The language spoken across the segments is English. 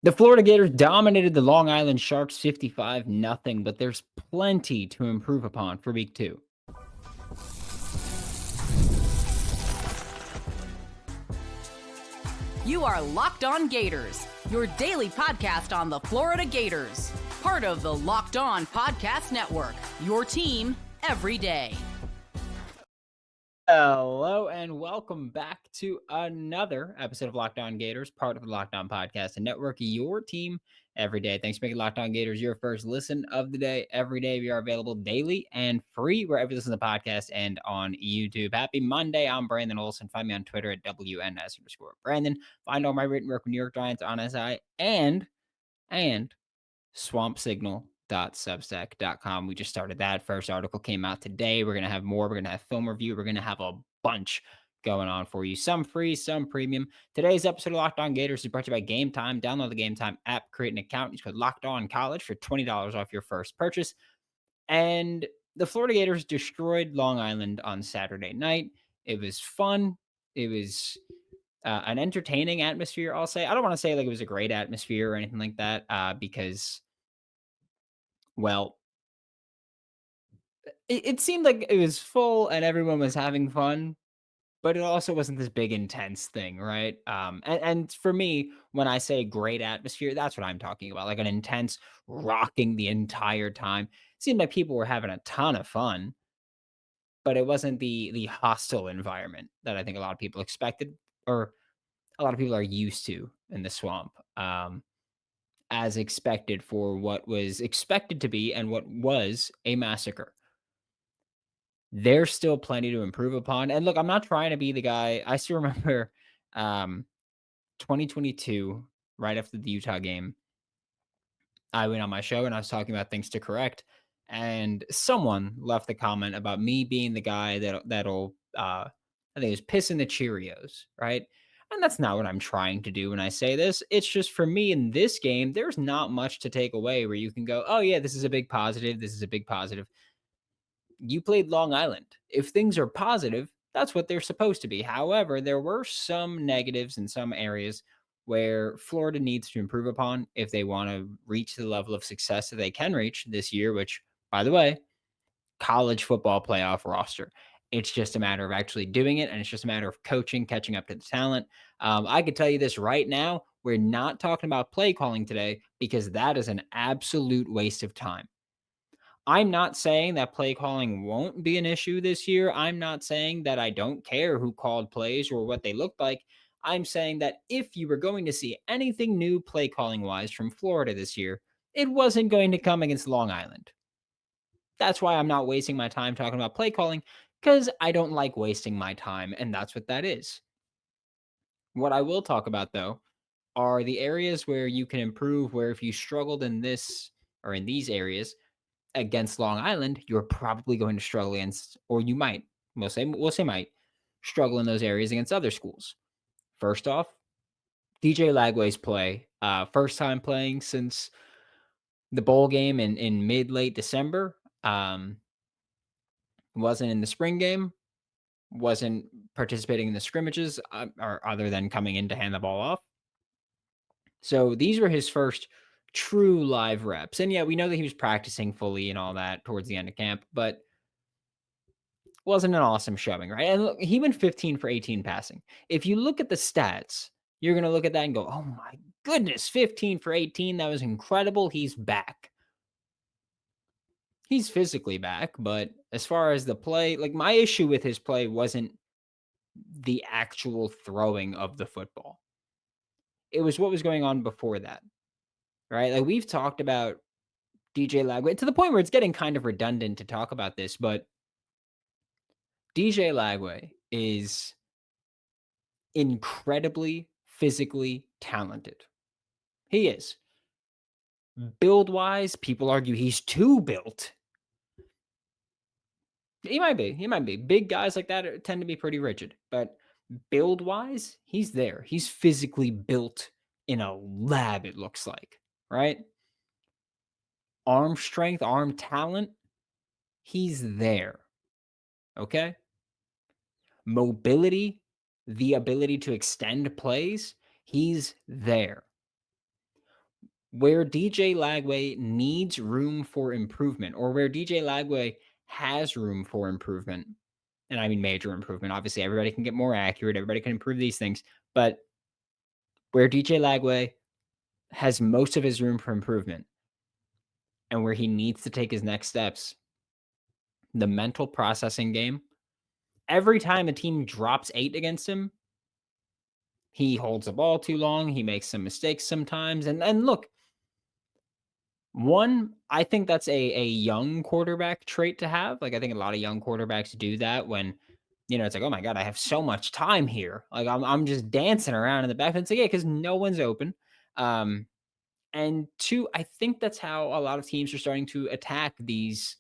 The Florida Gators dominated the Long Island Sharks 55-0, but there's plenty to improve upon for week 2. You are Locked On Gators, your daily podcast on the Florida Gators. Part of the Locked On Podcast Network, your team every day. Hello and welcome back to another episode of Locked On Gators, part of the Locked On Podcast Network, your team every day. Thanks for making Locked On Gators your first listen of the day. Every day we are available daily and free wherever you listen to the podcast and on YouTube. Happy Monday. I'm Brandon Olsen. Find me on Twitter at WNS_Brandon. Find all my written work with New York Giants on SI and swampsignal.substack.com. We just started that. First article came out today. We're going to have more. We're going to have film review. We're going to have a bunch going on for you. Some free, some premium. Today's episode of Locked On Gators is brought to you by Game Time. Download the Game Time app, create an account. Use code Locked On College for $20 off your first purchase. And the Florida Gators destroyed Long Island on Saturday night. It was fun. It was an entertaining atmosphere, I'll say. I don't want to say like it was a great atmosphere or anything like that, because, well, it seemed like it was full and everyone was having fun, but it also wasn't this big intense thing, right? And for me, when I say great atmosphere, that's what I'm talking about, like an intense rocking the entire time. It seemed like people were having a ton of fun, but it wasn't the hostile environment that I think a lot of people expected, or a lot of people are used to in the swamp. As expected for what was expected to be and what was a massacre. There's still plenty to improve upon. And look, I'm not trying to be the guy. I still remember 2022, right after the Utah game, I went on my show and I was talking about things to correct. And someone left a comment about me being the guy that'll I think it was pissing the Cheerios, right? And that's not what I'm trying to do when I say this. It's just for me in this game, there's not much to take away where you can go, oh yeah, this is a big positive. This is a big positive. You played Long Island. If things are positive, that's what they're supposed to be. However, there were some negatives in some areas where Florida needs to improve upon if they want to reach the level of success that they can reach this year, which, by the way, college football playoff roster. It's just a matter of actually doing it, and it's just a matter of coaching, catching up to the talent. I could tell you this right now. We're not talking about play calling today because that is an absolute waste of time. I'm not saying that play calling won't be an issue this year. I'm not saying that I don't care who called plays or what they looked like. I'm saying that if you were going to see anything new play calling wise from Florida this year, it wasn't going to come against Long Island. That's why I'm not wasting my time talking about play calling, because I don't like wasting my time, and that's what that is. What I will talk about, though, are the areas where you can improve, where if you struggled in this or in these areas against Long Island, you're probably going to struggle against, or you might, we'll say might, struggle in those areas against other schools. First off, DJ Lagway's play, first time playing since the bowl game in mid-late December. Wasn't in the spring game, wasn't participating in the scrimmages, or other than coming in to hand the ball off. So these were his first true live reps. And yeah, we know that he was practicing fully and all that towards the end of camp, but wasn't an awesome showing, right? And look, he went 15 for 18 passing. If you look at the stats, you're going to look at that and go, oh my goodness, 15 for 18. That was incredible. He's back. He's physically back, but as far as the play, like my issue with his play wasn't the actual throwing of the football. It was what was going on before that, right? Like we've talked about DJ Lagway to the point where it's getting kind of redundant to talk about this, but DJ Lagway is incredibly physically talented. He is. Build wise, people argue he's too built. He might be. He might be. Big guys like that tend to be pretty rigid, but build wise, he's there. He's physically built in a lab, it looks like, right? Arm strength, arm talent, he's there. Okay? Mobility, the ability to extend plays, he's there. Where DJ Lagway needs room for improvement, or where DJ Lagway has room for improvement, and I mean major improvement. Obviously, everybody can get more accurate, everybody can improve these things, but where DJ Lagway has most of his room for improvement and where he needs to take his next steps, the mental processing game. Every time a team drops 8 against him, he holds the ball too long, he makes some mistakes sometimes, and look, I think that's a young quarterback trait to have. Like, I think a lot of young quarterbacks do that when, it's like, "Oh my god, I have so much time here." Like, I'm just dancing around in the back. It's like, yeah, because no one's open. Um, and 2, I think that's how a lot of teams are starting to attack these.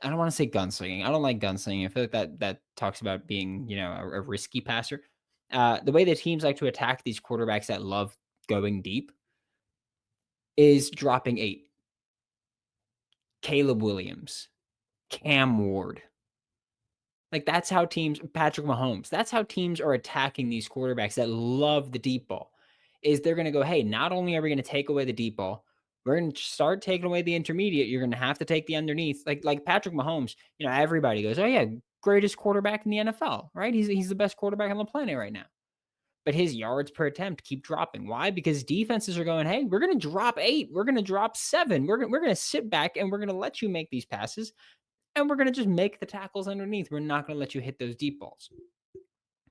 I don't wanna say gunslinging. I don't like gunslinging. I feel like that talks about being, a risky passer. The way that teams like to attack these quarterbacks that love going deep is dropping 8. Caleb Williams, Cam Ward. Like, that's how teams Patrick Mahomes, that's how teams are attacking these quarterbacks that love the deep ball, is they're gonna go, "Hey, not only are we gonna take away the deep ball, we're gonna start taking away the intermediate, you're gonna have to take the underneath." Like Patrick Mahomes, everybody goes, "Oh, yeah, greatest quarterback in the NFL," right? He's the best quarterback on the planet right now. But his yards per attempt keep dropping. Why? Because defenses are going, "Hey, we're gonna drop 8, we're gonna drop 7, we're gonna sit back, and we're gonna let you make these passes, and we're going to just make the tackles underneath. We're not going to let you hit those deep balls."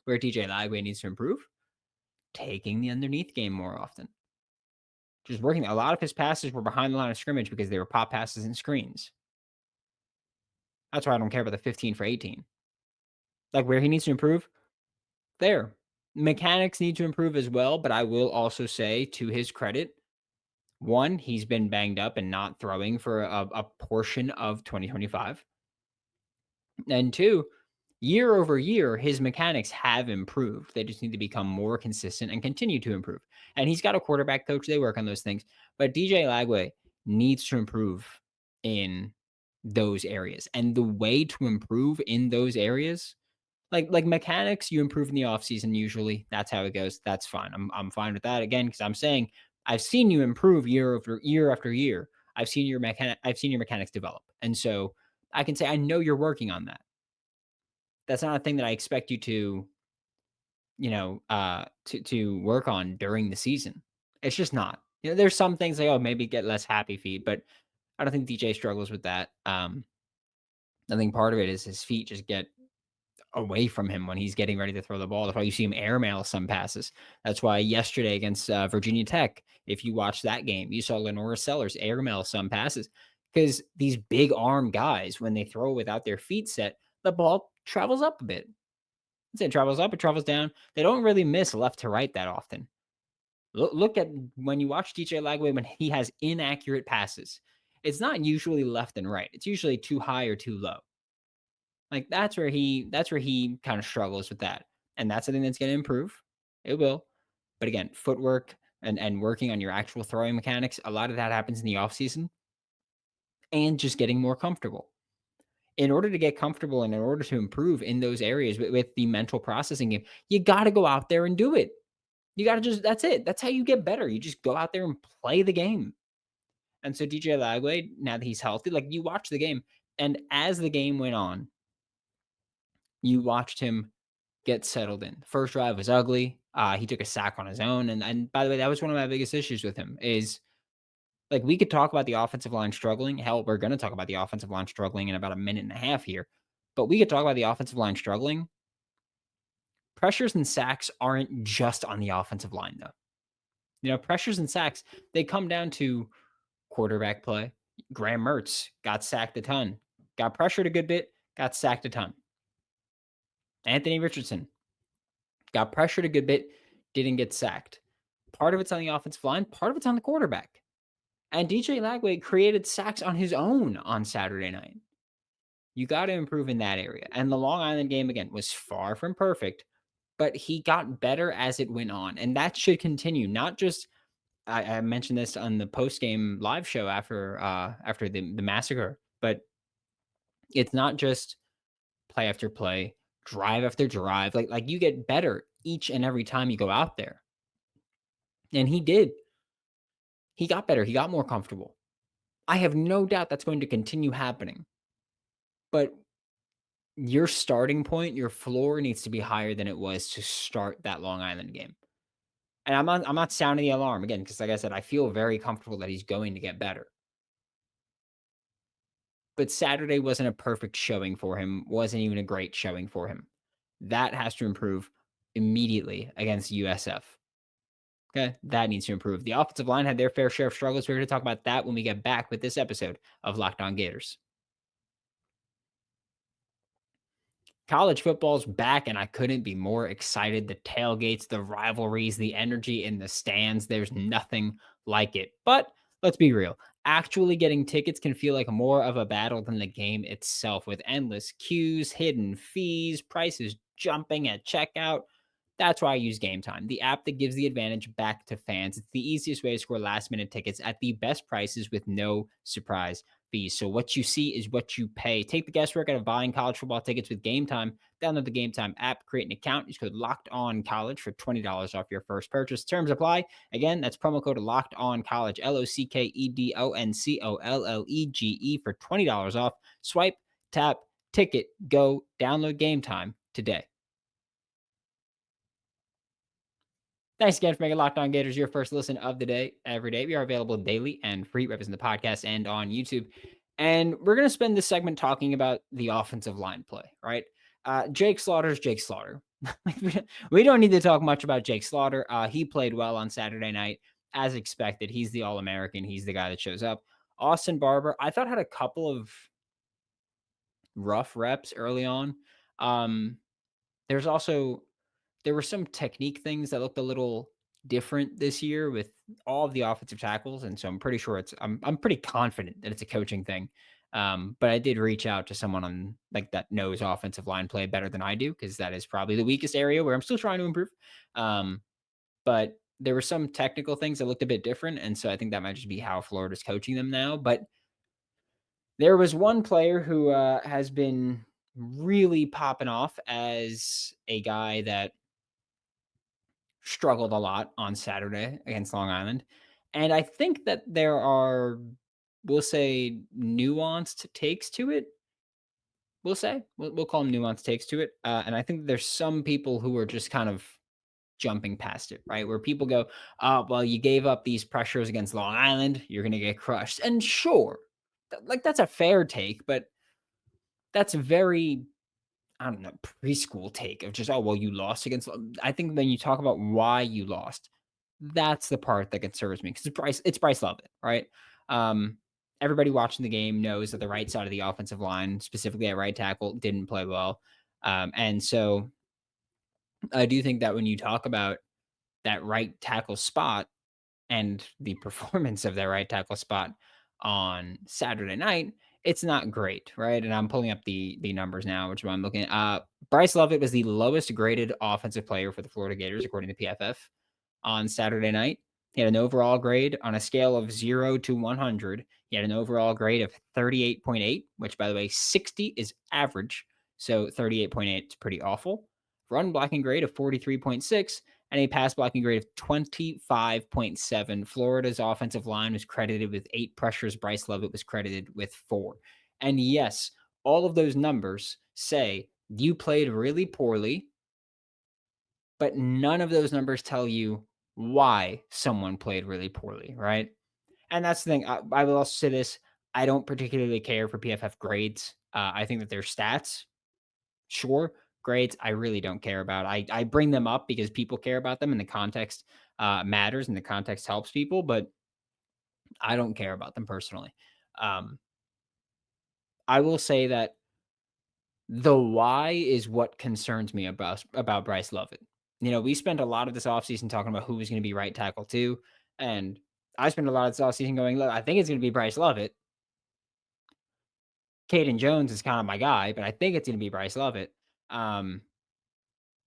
Where DJ Lagway needs to improve, taking the underneath game more often. Just working. A lot of his passes were behind the line of scrimmage because they were pop passes and screens. That's why I don't care about the 15 for 18. Like, where he needs to improve, there. Mechanics need to improve as well, but I will also say, to his credit, one, he's been banged up and not throwing for a portion of 2025. And two, year over year, his mechanics have improved. They just need to become more consistent and continue to improve. And he's got a quarterback coach. They work on those things. But DJ Lagway needs to improve in those areas. And the way to improve in those areas, like mechanics, you improve in the offseason usually. That's how it goes. That's fine. I'm fine with that again, because I'm saying I've seen you improve year after year after year. I've seen your mechanics develop. And so I can say I know you're working on that. That's not a thing that I expect you to, to work on during the season. It's just not. There's some things like, oh, maybe get less happy feet, but I don't think DJ struggles with that. I think part of it is his feet just get away from him when he's getting ready to throw the ball. That's why you see him airmail some passes. That's why yesterday against Virginia Tech, if you watch that game, you saw Lenora Sellers airmail some passes because these big arm guys, when they throw without their feet set, the ball travels up a bit. It travels up, it travels down. They don't really miss left to right that often. Look at when you watch DJ Lagway when he has inaccurate passes. It's not usually left and right. It's usually too high or too low. Like, that's where he kind of struggles with that. And that's something that's going to improve. It will. But again, footwork and working on your actual throwing mechanics, a lot of that happens in the offseason, and just getting more comfortable. In order to get comfortable and in order to improve in those areas with the mental processing game, you got to go out there and do it. You got to that's it. That's how you get better. You just go out there and play the game. And so DJ Lagway, now that he's healthy, like, you watch the game, and as the game went on, you watched him get settled in. First drive was ugly. He took a sack on his own. And by the way, that was one of my biggest issues with him is, like, we could talk about the offensive line struggling. Hell, we're going to talk about the offensive line struggling in about a minute and a half here. But we could talk about the offensive line struggling. Pressures and sacks aren't just on the offensive line, though. Pressures and sacks, they come down to quarterback play. Graham Mertz got sacked a ton, got pressured a good bit, got sacked a ton. Anthony Richardson got pressured a good bit, didn't get sacked. Part of it's on the offensive line, part of it's on the quarterback. And DJ Lagway created sacks on his own on Saturday night. You got to improve in that area. And the Long Island game, again, was far from perfect, but he got better as it went on. And that should continue. Not just, I mentioned this on the post-game live show after the massacre, but it's not just play after play, drive after drive. Like you get better each and every time you go out there. And he did. He got better. He got more comfortable. I have no doubt that's going to continue happening. But your starting point, your floor needs to be higher than it was to start that Long Island game. And I'm not sounding the alarm again because, like I said, I feel very comfortable that he's going to get better. But Saturday wasn't a perfect showing for him, wasn't even a great showing for him. That has to improve immediately against USF. Okay, that needs to improve. The offensive line had their fair share of struggles. We're going to talk about that when we get back with this episode of Locked On Gators. College football's back, and I couldn't be more excited. The tailgates, the rivalries, the energy in the stands, there's nothing like it. But let's be real. Actually getting tickets can feel like more of a battle than the game itself, with endless queues, hidden fees, prices jumping at checkout. That's why I use Game Time, the app that gives the advantage back to fans. It's the easiest way to score last minute tickets at the best prices with no surprise fees. So what you see is what you pay. Take the guesswork out of buying college football tickets with Game Time. Download the Game Time app, create an account, use code Locked On College for $20 off your first purchase. Terms apply. Again, that's promo code Locked On College, LOCKEDONCOLLEGE for $20 off. Swipe, tap, ticket, go. Download Game Time today. Thanks again for making Locked On Gators your first listen of the day every day. We are available daily and free, representing the podcast and on YouTube. And we're going to spend this segment talking about the offensive line play, right? Jake Slaughter's Jake Slaughter. We don't need to talk much about Jake Slaughter. He played well on Saturday night, as expected. He's the All-American. He's the guy that shows up. Austin Barber, I thought, had a couple of rough reps early on. There's also there were some technique things that looked a little different this year with all of the offensive tackles, and so I'm pretty sure I'm pretty confident that it's a coaching thing. But I did reach out to someone on like that knows offensive line play better than I do because that is probably the weakest area where I'm still trying to improve. But there were some technical things that looked a bit different, and so I think that might just be how Florida's coaching them now. But there was one player who has been really popping off as a guy that struggled a lot on Saturday against Long Island. And I think that there are, we'll say, nuanced takes to it. We'll say, we'll call them nuanced takes to it. And I think there's some people who are just kind of jumping past it, right? Where people go, well, you gave up these pressures against Long Island, you're going to get crushed. And sure, like that's a fair take, but that's very I don't know, preschool take of just, oh, well, you lost against. I think when you talk about why you lost, that's the part that concerns me because it's Bryce Lovett, right? Um, Everybody watching the game knows that the right side of the offensive line, specifically at right tackle, didn't play well. And so I do think that when you talk about that right tackle spot and the performance of that right tackle spot on Saturday night, it's not great, right? And I'm pulling up the numbers now, which is what I'm looking at. Bryce Lovett was the lowest graded offensive player for the Florida Gators, according to PFF, on Saturday night. He had an overall grade on a scale of 0 to 100. He had an overall grade of 38.8, which, by the way, 60 is average. So 38.8 is pretty awful. Run blocking grade of 43.6 and a pass blocking grade of 25.7. Florida's offensive line was credited with 8 pressures. Bryce Lovett was credited with 4. And yes, all of those numbers say you played really poorly, but none of those numbers tell you why someone played really poorly, right? And that's the thing. I will also say this. I don't particularly care for PFF grades. I think that their stats, sure, grades, I really don't care about. I bring them up because people care about them and the context matters and the context helps people, but I don't care about them personally. Um, I will say that the why is what concerns me about Bryce Lovett. You know, we spent a lot of this offseason talking about who was going to be right tackle too. And I spent a lot of this offseason going, look, I think it's going to be Bryce Lovett. Caden Jones is kind of my guy, but I think it's going to be Bryce Lovett. Um,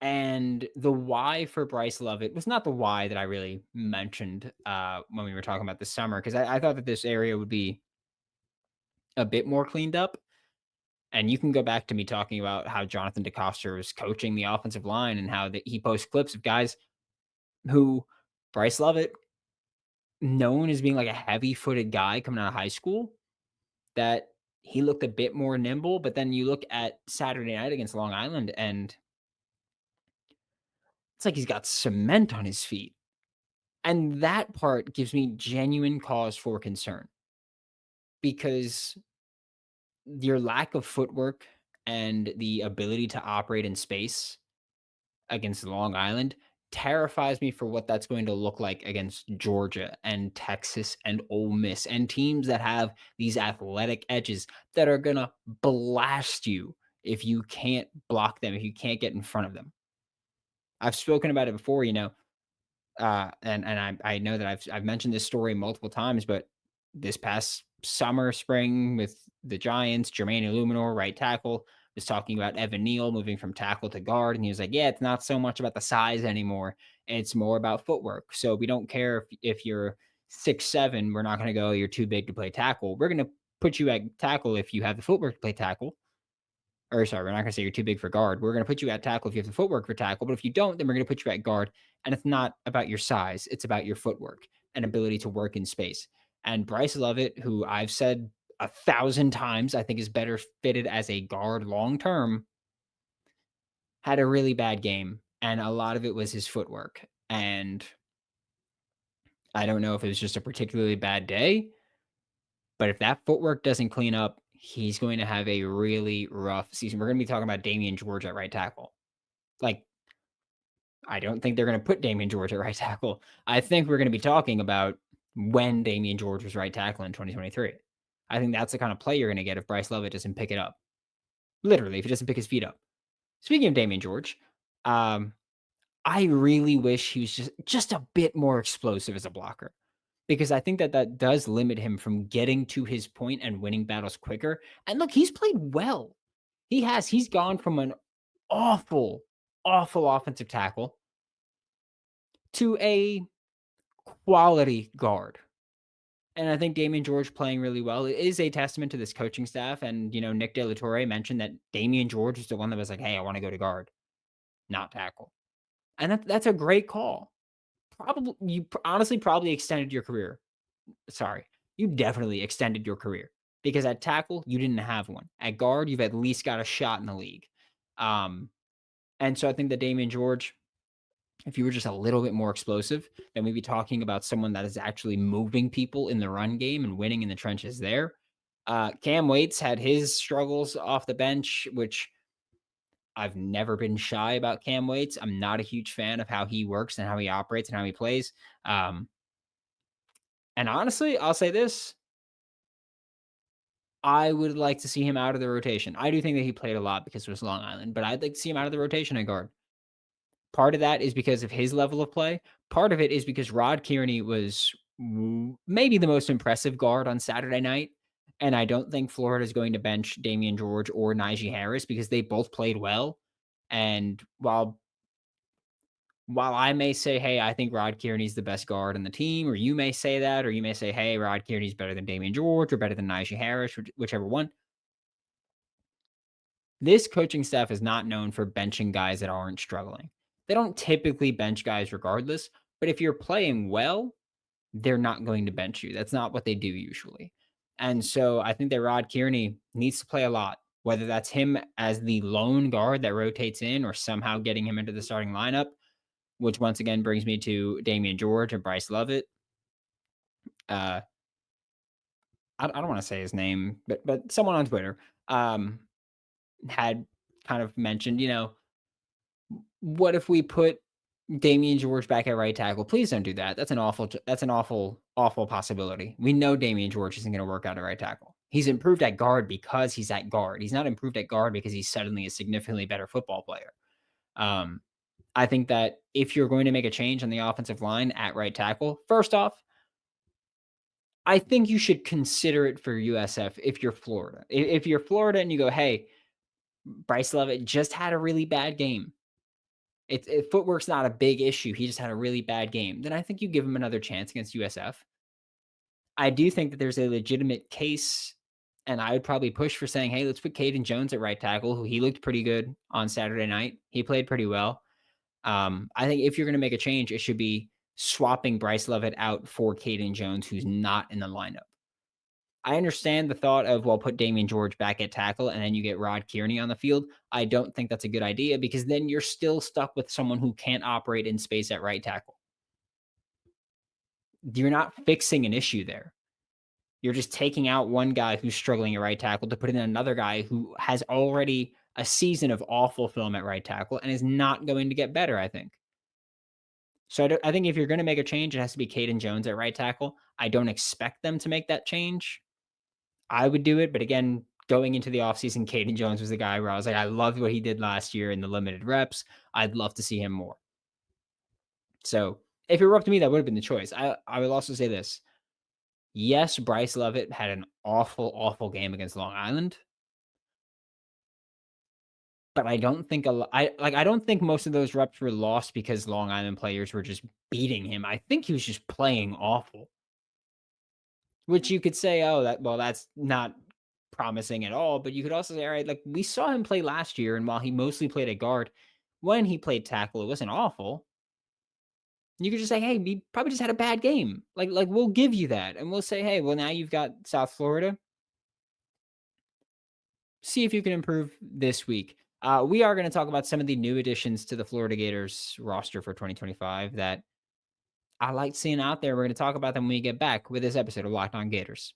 and the why for Bryce Lovett was not the why that I really mentioned when we were talking about the summer, because I thought that this area would be a bit more cleaned up. And you can go back to me talking about how Jonathan DeCoster was coaching the offensive line and how he posts clips of guys who Bryce Lovett known as being like a heavy-footed guy coming out of high school, that he looked a bit more nimble, but then you look at Saturday night against Long Island, and it's like he's got cement on his feet. And that part gives me genuine cause for concern because your lack of footwork and the ability to operate in space against Long Island terrifies me for what that's going to look like against Georgia and Texas and Ole Miss and teams that have these athletic edges that are going to blast you if you can't block them, if you can't get in front of them. I've spoken about it before, and I know that I've mentioned this story multiple times, but this past summer, spring with the Giants, Jermaine Illuminor, right tackle, was talking about Evan Neal moving from tackle to guard, and he was like, "Yeah, it's not so much about the size anymore; it's more about footwork. So we don't care if you're 6'7", we're not going to go, you're too big to play tackle. We're going to put you at tackle if you have the footwork to play tackle." Or sorry, we're not gonna say you're too big for guard. We're gonna put you at tackle if you have the footwork for tackle, but if you don't, then we're gonna put you at guard. And it's not about your size, it's about your footwork and ability to work in space. And Bryce Lovett, who I've said 1,000 times, I think is better fitted as a guard long term, had a really bad game. And a lot of it was his footwork. And I don't know if it was just a particularly bad day, but if that footwork doesn't clean up, he's going to have a really rough season. We're gonna be talking about Damian George at right tackle. Like, I don't think they're gonna put Damian George at right tackle. I think we're gonna be talking about when Damian George was right tackle in 2023. I think that's the kind of play you're gonna get if Bryce Lovett doesn't pick it up. Literally, if he doesn't pick his feet up. Speaking of Damian George, um, I really wish he was just a bit more explosive as a blocker because I think that that does limit him from getting to his point and winning battles quicker. And look, he's played well. He has. He's gone from an awful, awful offensive tackle to a quality guard. And I think Damian George playing really well is a testament to this coaching staff. And, Nick De La Torre mentioned that Damian George is the one that was like, "Hey, I want to go to guard, not tackle." And that's a great call. Probably, honestly probably extended your career. Sorry. You definitely extended your career because at tackle, you didn't have one. At guard, you've at least got a shot in the league. Um, and so I think that Damian George, if you were just a little bit more explosive, then we'd be talking about someone that is actually moving people in the run game and winning in the trenches there. Cam Waits had his struggles off the bench, which I've never been shy about Cam Waits. I'm not a huge fan of how he works and how he operates and how he plays. And honestly, I'll say this. I would like to see him out of the rotation. I do think that he played a lot because it was Long Island, but I'd like to see him out of the rotation at guard. Part of that is because of his level of play. Part of it is because Rod Kearney was maybe the most impressive guard on Saturday night. And I don't think Florida is going to bench Damian George or Najee Harris because they both played well. And while I may say, hey, I think Rod Kearney's the best guard on the team, or you may say that, or you may say, hey, Rod Kearney's better than Damian George or better than Najee Harris, whichever one. This coaching staff is not known for benching guys that aren't struggling. They don't typically bench guys regardless, but if you're playing well, they're not going to bench you. That's not what they do usually. And so I think that Rod Kearney needs to play a lot, whether that's him as the lone guard that rotates in or somehow getting him into the starting lineup, which once again brings me to Damian George and Bryce Lovett. Uh, I don't want to say his name, but someone on Twitter had kind of mentioned, what if we put Damian George back at right tackle? Please don't do that. That's an awful possibility. We know Damian George isn't going to work out at right tackle. He's improved at guard because he's at guard. He's not improved at guard because he's suddenly a significantly better football player. I think that if you're going to make a change on the offensive line at right tackle, first off, I think you should consider it for USF if you're Florida. If you're Florida and you go, hey, Bryce Lovett just had a really bad game. Footwork's not a big issue. He just had a really bad game. Then I think you give him another chance against USF. I do think that there's a legitimate case, and I would probably push for saying, hey, let's put Caden Jones at right tackle, who he looked pretty good on Saturday night. He played pretty well. I think if you're going to make a change, it should be swapping Bryce Lovett out for Caden Jones, who's not in the lineup. I understand the thought of, well, put Damian George back at tackle and then you get Rod Kearney on the field. I don't think that's a good idea because then you're still stuck with someone who can't operate in space at right tackle. You're not fixing an issue there. You're just taking out one guy who's struggling at right tackle to put in another guy who has already a season of awful film at right tackle and is not going to get better, I think. So I think if you're going to make a change, it has to be Caden Jones at right tackle. I don't expect them to make that change. I would do it, but again, going into the offseason, Caden Jones was the guy where I was like, I loved what he did last year in the limited reps. I'd love to see him more. So if it were up to me, that would have been the choice. I will also say this. Yes, Bryce Lovett had an awful, awful game against Long Island, but I don't think I don't think most of those reps were lost because Long Island players were just beating him. I think he was just playing awful. Which you could say, oh, that's not promising at all. But you could also say, all right, like we saw him play last year, and while he mostly played a guard, when he played tackle, it wasn't awful. You could just say, hey, he probably just had a bad game. Like we'll give you that, and we'll say, hey, well now you've got South Florida. See if you can improve this week. We are going to talk about some of the new additions to the Florida Gators roster for 2025 that I like seeing out there. We're going to talk about them when we get back with this episode of Locked On Gators.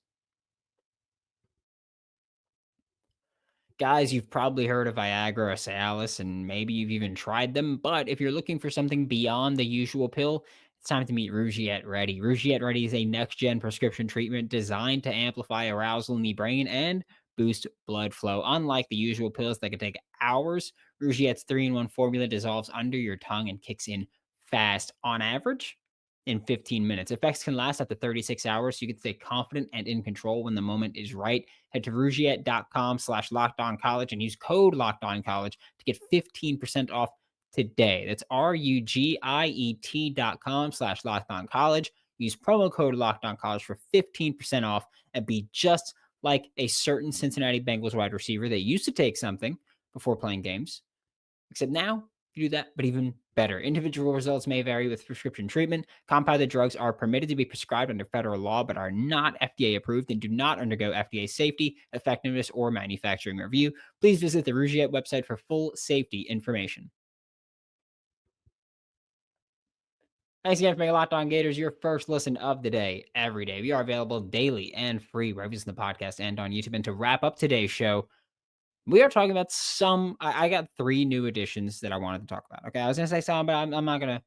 Guys, you've probably heard of Viagra or Cialis, and maybe you've even tried them. But if you're looking for something beyond the usual pill, it's time to meet Rougiette Ready. Rougiette Ready is a next-gen prescription treatment designed to amplify arousal in the brain and boost blood flow. Unlike the usual pills that can take hours, Rougiette's 3-in-1 formula dissolves under your tongue and kicks in fast. On average, in 15 minutes. Effects can last up to 36 hours, so you can stay confident and in control when the moment is right. Head to Rougiette.com/LockedOnCollege and use code LockedOnCollege to get 15% off today. That's RUGIET.com/LockedOnCollege. Use promo code LockedOnCollege for 15% off and be just like a certain Cincinnati Bengals wide receiver that used to take something before playing games, except now you do that, but even better. Individual results may vary with prescription treatment. Compounded drugs are permitted to be prescribed under federal law, but are not FDA approved and do not undergo FDA safety, effectiveness, or manufacturing review. Please visit the Rougiette website for full safety information. Thanks again for making Locked On Gators your first listen of the day every day. We are available daily and free wherever you listen to the podcast and on YouTube. And to wrap up today's show, we are talking about I got 3 new additions that I wanted to talk about. Okay. I was going to say some, but I'm not going to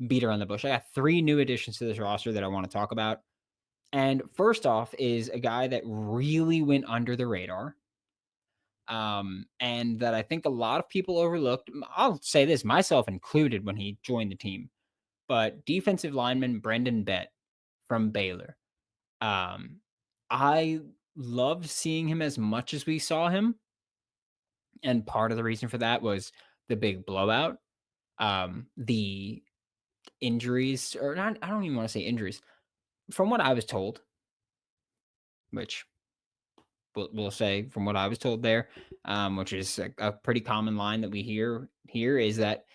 beat around the bush. I got 3 new additions to this roster that I want to talk about. And first off is a guy that really went under the radar. And that I think a lot of people overlooked. I'll say this, myself included, when he joined the team. But defensive lineman Brendan Bett from Baylor. I loved seeing him as much as we saw him. And part of the reason for that was the big blowout. The injuries, or not, I don't even want to say injuries. From what I was told, which we'll say from what I was told there, which is a pretty common line that we hear here, is that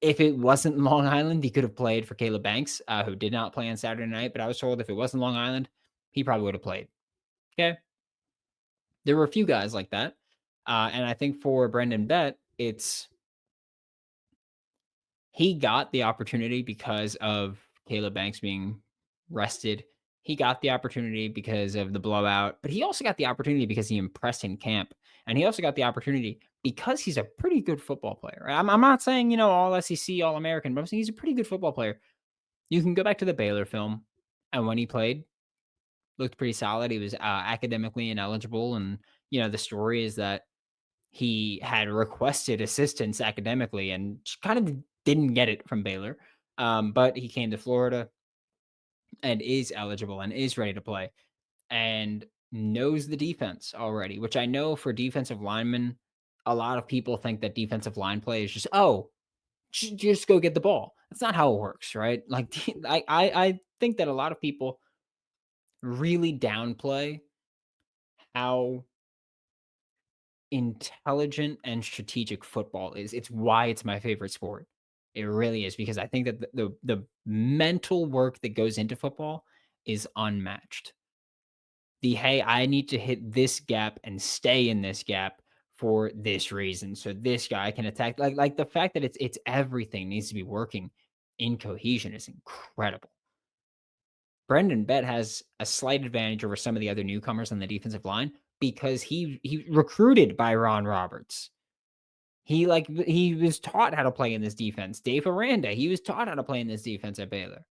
if it wasn't Long Island, he could have played for Caleb Banks, who did not play on Saturday night. But I was told if it wasn't Long Island, he probably would have played. Okay. There were a few guys like that. And I think for Brendan Bett, he got the opportunity because of Caleb Banks being rested. He got the opportunity because of the blowout, but he also got the opportunity because he impressed in camp. And he also got the opportunity because he's a pretty good football player. I'm not saying, all SEC, all American, but I'm saying he's a pretty good football player. You can go back to the Baylor film, and when he played, looked pretty solid. He was academically ineligible. And, the story is that he had requested assistance academically and kind of didn't get it from Baylor. But he came to Florida and is eligible and is ready to play and knows the defense already, which I know for defensive linemen, a lot of people think that defensive line play is just, just go get the ball. That's not how it works, right? Like I think that a lot of people really downplay how intelligent and strategic football is. It's why it's my favorite sport. It really is because I think that the mental work that goes into football is unmatched. Hey, I need to hit this gap and stay in this gap for this reason. So this guy can attack. Like the fact that it's everything needs to be working in cohesion is incredible. Brendan Bett has a slight advantage over some of the other newcomers on the defensive line because he recruited by Ron Roberts. He was taught how to play in this defense. Dave Aranda, he was taught how to play in this defense at Baylor.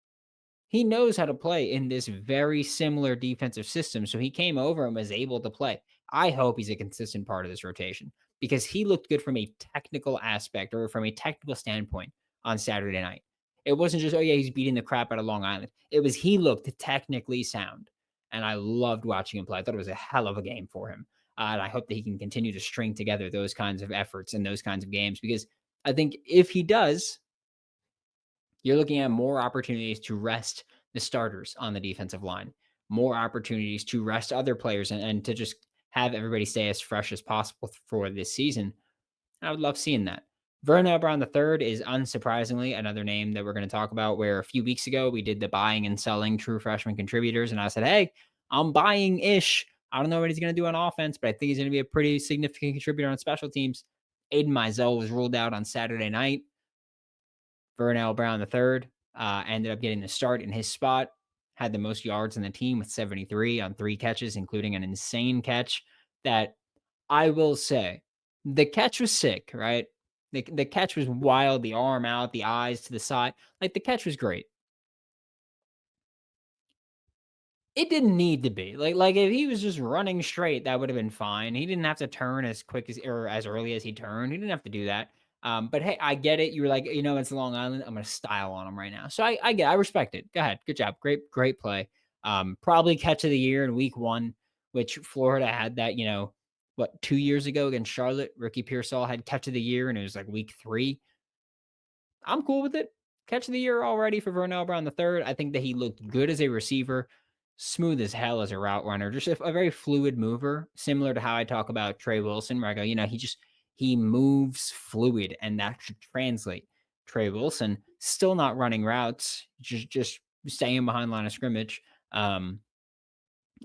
He knows how to play in this very similar defensive system, so he came over and was able to play. I hope he's a consistent part of this rotation because he looked good from a technical aspect or from a technical standpoint on Saturday night. It wasn't just, oh yeah, he's beating the crap out of Long Island. It was he looked technically sound, and I loved watching him play. I thought it was a hell of a game for him, and I hope that he can continue to string together those kinds of efforts and those kinds of games because I think if he does, you're looking at more opportunities to rest the starters on the defensive line, more opportunities to rest other players and to just have everybody stay as fresh as possible for this season. I would love seeing that. Vernal Brown III is unsurprisingly another name that we're going to talk about. Where a few weeks ago we did the buying and selling true freshman contributors, and I said, "Hey, I'm buying ish. I don't know what he's going to do on offense, but I think he's going to be a pretty significant contributor on special teams." Aiden Mizell was ruled out on Saturday night. Vernal Brown III ended up getting the start in his spot, had the most yards in the team with 73 on 3 catches, including an insane catch that I will say the catch was sick, right? The catch was wild, the arm out, the eyes to the side. Like the catch was great. It didn't need to be. Like if he was just running straight, that would have been fine. He didn't have to turn as quick as or as early as he turned. He didn't have to do that. But hey, I get it. You were like, it's Long Island. I'm gonna style on him right now. So I respect it. Go ahead. Good job. Great play. Probably catch of the year in week 1, which Florida had that, 2 years ago against Charlotte. Ricky Pearsall had catch of the year, and it was like week 3. I'm cool with it. Catch of the year already for Vernal Brown III. I think that he looked good as a receiver, smooth as hell as a route runner, just a very fluid mover, similar to how I talk about Trey Wilson, where I go, he moves fluid, and that should translate. Trey Wilson still not running routes, just staying behind line of scrimmage.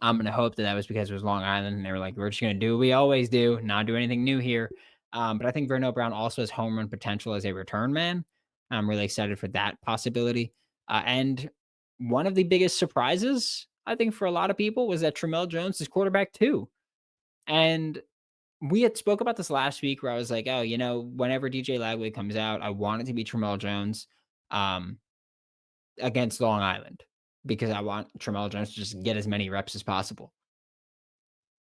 I'm gonna hope that that was because it was Long Island, and they were like, "We're just gonna do what we always do, not do anything new here." But I think Vernal Brown also has home run potential as a return man. I'm really excited for that possibility. And one of the biggest surprises, I think, for a lot of people was that Tramell Jones is quarterback too. And we had spoke about this last week where I was like, oh, whenever DJ Lagway comes out, I want it to be Tramell Jones um, against Long Island because I want Tramell Jones to just get as many reps as possible.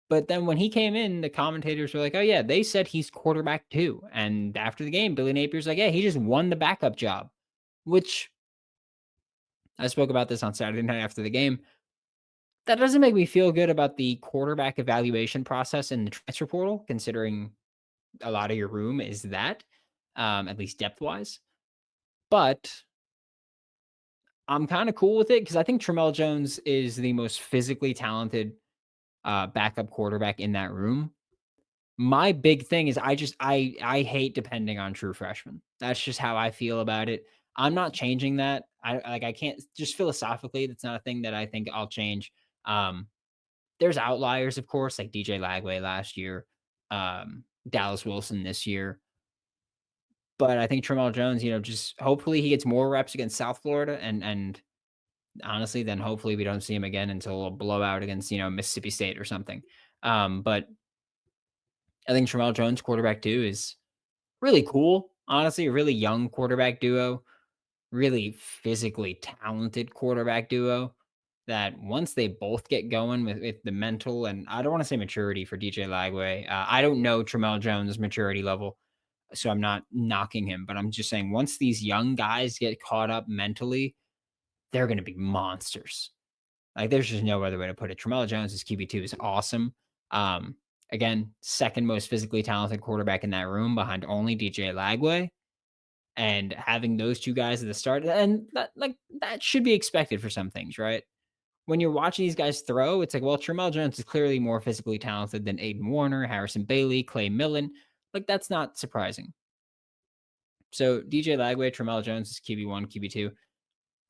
But then when he came in, the commentators were like, "Oh yeah, they said he's quarterback too." And after the game, Billy Napier's like, "Yeah, he just won the backup job," which I spoke about this on Saturday night after the game. That doesn't make me feel good about the quarterback evaluation process in the transfer portal, considering a lot of your room is that, at least depth wise. But I'm kind of cool with it because I think Tramell Jones is the most physically talented backup quarterback in that room. My big thing is I hate depending on true freshmen. That's just how I feel about it. I'm not changing that. I can't just philosophically, that's not a thing that I think I'll change. Um, there's outliers, of course, like DJ Lagway last year, Dallas Wilson this year. But I think Tramell Jones, just hopefully he gets more reps against South Florida and honestly, then hopefully we don't see him again until a blowout against, Mississippi State or something. But I think Tramell Jones, quarterback two, is really cool. Honestly, a really young quarterback duo, really physically talented quarterback duo that once they both get going with the mental and I don't want to say maturity for DJ Lagway. I don't know Tramell Jones' maturity level, so I'm not knocking him, but I'm just saying once these young guys get caught up mentally, they're going to be monsters. Like, there's just no other way to put it. Tramell Jones as QB2 is awesome. Again, second most physically talented quarterback in that room behind only DJ Lagway. And having those two guys at the start, and that should be expected for some things, right? When you're watching these guys throw, it's like, well, Tramell Jones is clearly more physically talented than Aiden Warner, Harrison Bailey, Clay Millen. Like, that's not surprising. So DJ Lagway, Tramell Jones is QB1, QB2.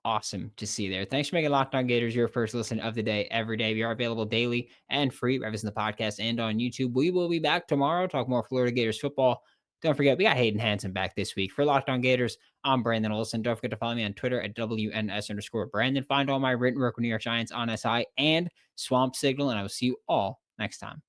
Awesome to see there. Thanks for making Locked On Gators your first listen of the day every day. We are available daily and free, wherever in the podcast and on YouTube. We will be back tomorrow, talk more Florida Gators football. Don't forget, we got Hayden Hansen back this week. For Locked On Gators, I'm Brandon Olsen. Don't forget to follow me on Twitter at WNS_Brandon. Find all my written work with New York Giants on SI and Swamp Signal, and I will see you all next time.